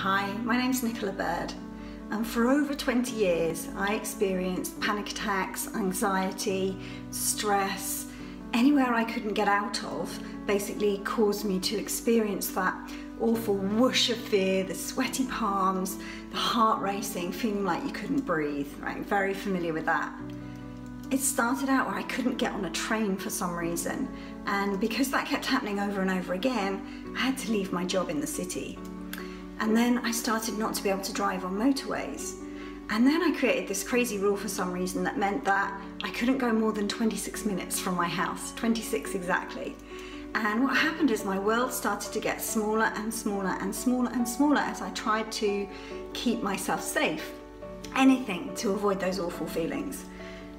Hi, my name's Nicola Bird, and for over 20 years I experienced panic attacks, anxiety, stress. Anywhere I couldn't get out of basically caused me to experience that awful whoosh of fear, the sweaty palms, the heart racing, feeling like you couldn't breathe, right? Very familiar with that. It started out where I couldn't get on a train for some reason, and because that kept happening over and over again, I had to leave my job in the city. And then I started not to be able to drive on motorways. And then I created this crazy rule for some reason that meant that I couldn't go more than 26 minutes from my house, 26 exactly. And what happened is my world started to get smaller and smaller and smaller and smaller as I tried to keep myself safe. Anything to avoid those awful feelings.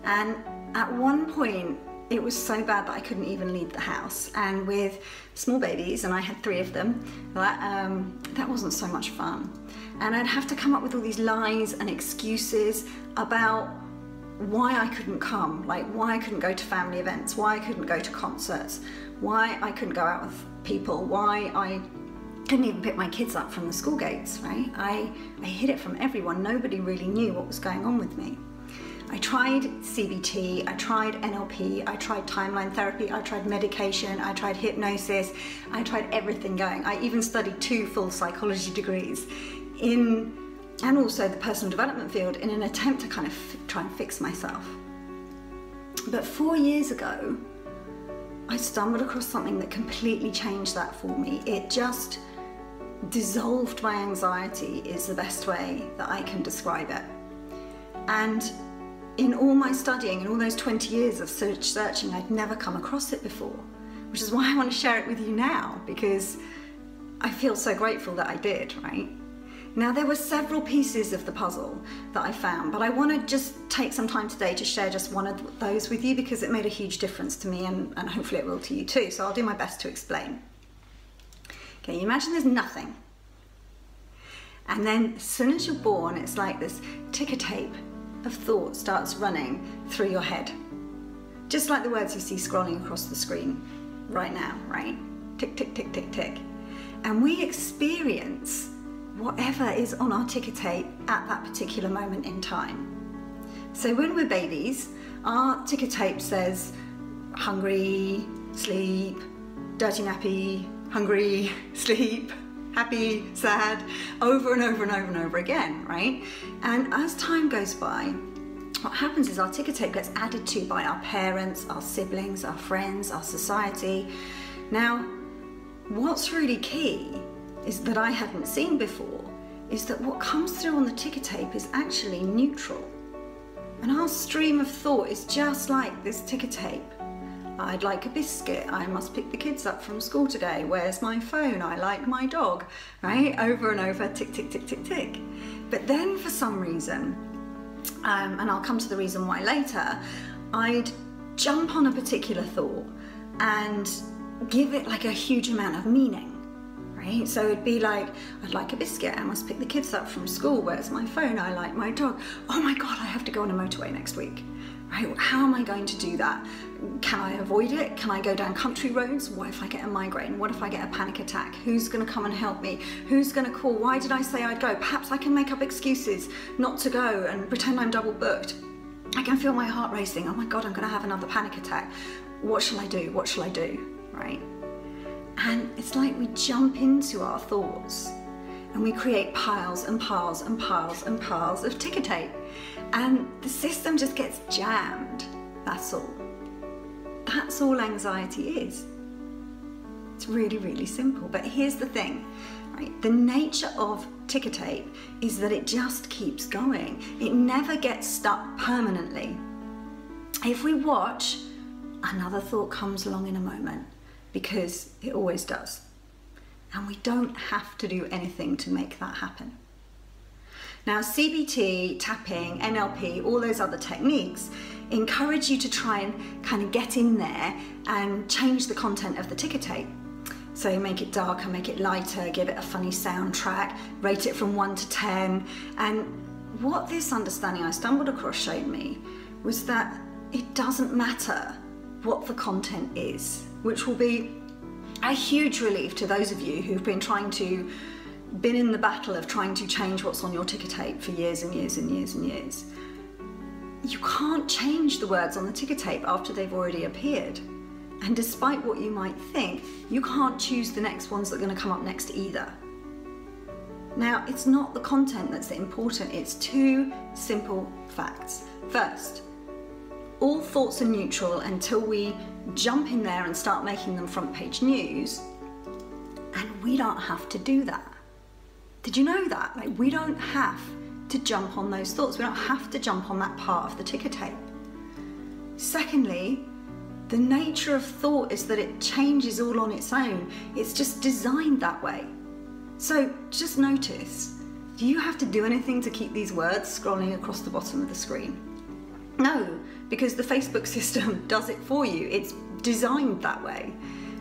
And at one point, it was so bad that I couldn't even leave the house. And with small babies, and I had 3 of them, that wasn't so much fun. And I'd have to come up with all these lies and excuses about why I couldn't come, like why I couldn't go to family events, why I couldn't go to concerts, why I couldn't go out with people, why I couldn't even pick my kids up from the school gates, right? I hid it from everyone. Nobody really knew what was going on with me. I tried CBT, I tried NLP, I tried timeline therapy, I tried medication, I tried hypnosis, I tried everything going. I even studied 2 full psychology degrees and also the personal development field in an attempt to kind of try and fix myself. But 4 years ago, I stumbled across something that completely changed that for me. It just dissolved my anxiety, is the best way that I can describe it. And in all my studying, in all those 20 years of searching, I'd never come across it before, which is why I want to share it with you now, because I feel so grateful that I did, right? Now, there were several pieces of the puzzle that I found, but I want to just take some time today to share just one of those with you because it made a huge difference to me and hopefully it will to you too, so I'll do my best to explain. Okay, you imagine there's nothing. And then as soon as you're born, it's like this ticker tape of thought starts running through your head. Just like the words you see scrolling across the screen right now, right? Tick, tick, tick, tick, tick. And we experience whatever is on our ticker tape at that particular moment in time. So when we're babies, our ticker tape says hungry, sleep, dirty nappy, hungry, sleep, happy, sad, over and over and over and over again, right? And as time goes by, what happens is our ticker tape gets added to by our parents, our siblings, our friends, our society. Now, what's really key is that I hadn't seen before is that what comes through on the ticker tape is actually neutral. And our stream of thought is just like this ticker tape. I'd like a biscuit, I must pick the kids up from school today, where's my phone, I like my dog, right? Over and over, tick, tick, tick, tick, tick. But then for some reason, and I'll come to the reason why later, I'd jump on a particular thought and give it like a huge amount of meaning, right? So it'd be like, I'd like a biscuit, I must pick the kids up from school, where's my phone, I like my dog, oh my God, I have to go on a motorway next week. Right, how am I going to do that? Can I avoid it? Can I go down country roads? What if I get a migraine? What if I get a panic attack? Who's going to come and help me? Who's going to call? Why did I say I'd go? Perhaps I can make up excuses not to go and pretend I'm double booked. I can feel my heart racing. Oh my God, I'm going to have another panic attack. What shall I do? What shall I do? Right? And it's like we jump into our thoughts and we create piles and piles and piles and piles of ticker tape. And the system just gets jammed, that's all. That's all anxiety is. It's really, really simple. But here's the thing, right? The nature of ticker tape is that it just keeps going. It never gets stuck permanently. If we watch, another thought comes along in a moment, because it always does. And we don't have to do anything to make that happen. Now, CBT, tapping, NLP, all those other techniques encourage you to try and kind of get in there and change the content of the ticker tape. So make it darker, make it lighter, give it a funny soundtrack, rate it from 1 to 10. And what this understanding I stumbled across showed me was that it doesn't matter what the content is, which will be a huge relief to those of you who've been trying to been in the battle of trying to change what's on your ticker tape for years and years and years and years, you can't change the words on the ticker tape after they've already appeared. And despite what you might think, you can't choose the next ones that are going to come up next either. Now, it's not the content that's important, it's two simple facts. First, all thoughts are neutral until we jump in there and start making them front page news, and we don't have to do that. Did you know that? Like, we don't have to jump on those thoughts, we don't have to jump on that part of the ticker tape. Secondly, the nature of thought is that it changes all on its own. It's just designed that way. So just notice, do you have to do anything to keep these words scrolling across the bottom of the screen? No, because the Facebook system does it for you. It's designed that way.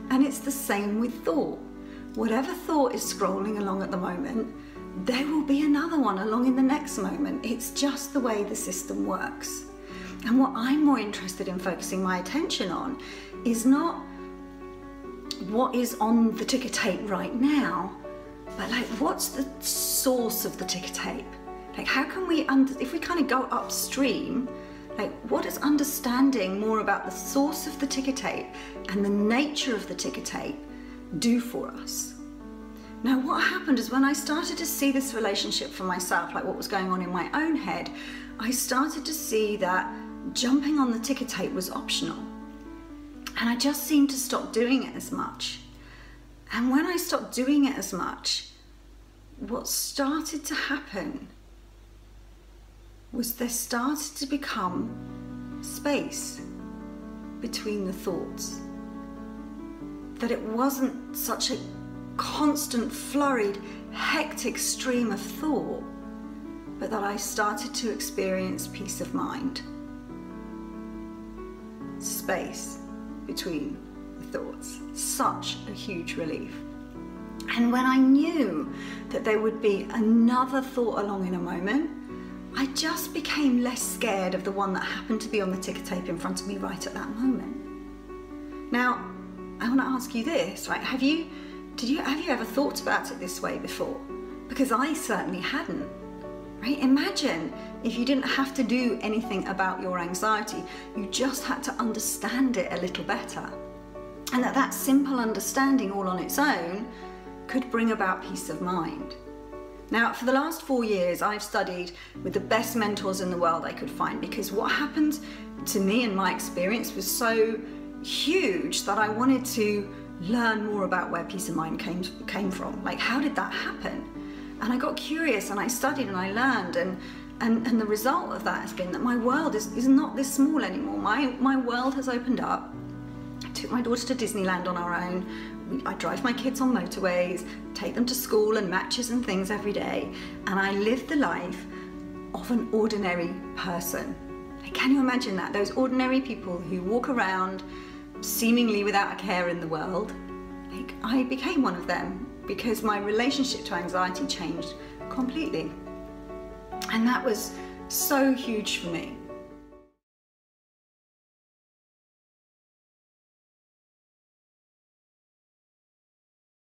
And it's the same with thought. Whatever thought is scrolling along at the moment, there will be another one along in the next moment. It's just the way the system works. And what I'm more interested in focusing my attention on is not what is on the ticker tape right now, but like, what's the source of the ticker tape? Like, how can we, if we kind of go upstream, like, what does understanding more about the source of the ticker tape and the nature of the ticker tape do for us? Now, what happened is when I started to see this relationship for myself, like what was going on in my own head, I started to see that jumping on the ticker tape was optional. And I just seemed to stop doing it as much. And when I stopped doing it as much, what started to happen was there started to become space between the thoughts. That it wasn't such a constant, flurried, hectic stream of thought, but that I started to experience peace of mind. Space between the thoughts. Such a huge relief. And when I knew that there would be another thought along in a moment, I just became less scared of the one that happened to be on the ticker tape in front of me right at that moment. Now, I want to ask you this, right? Have you ever thought about it this way before? Because I certainly hadn't. Right? Imagine if you didn't have to do anything about your anxiety, you just had to understand it a little better. And that simple understanding all on its own could bring about peace of mind. Now, for the last 4 years, I've studied with the best mentors in the world I could find, because what happened to me in my experience was so huge that I wanted to learn more about where peace of mind came from. Like, how did that happen? And I got curious and I studied and I learned, and the result of that has been that my world is not this small anymore. My world has opened up. I took my daughter to Disneyland on our own. I drive my kids on motorways, take them to school and matches and things every day, and I live the life of an ordinary person. Like, can you imagine that? Those ordinary people who walk around seemingly without a care in the world. Like, I became one of them because my relationship to anxiety changed completely. And that was so huge for me.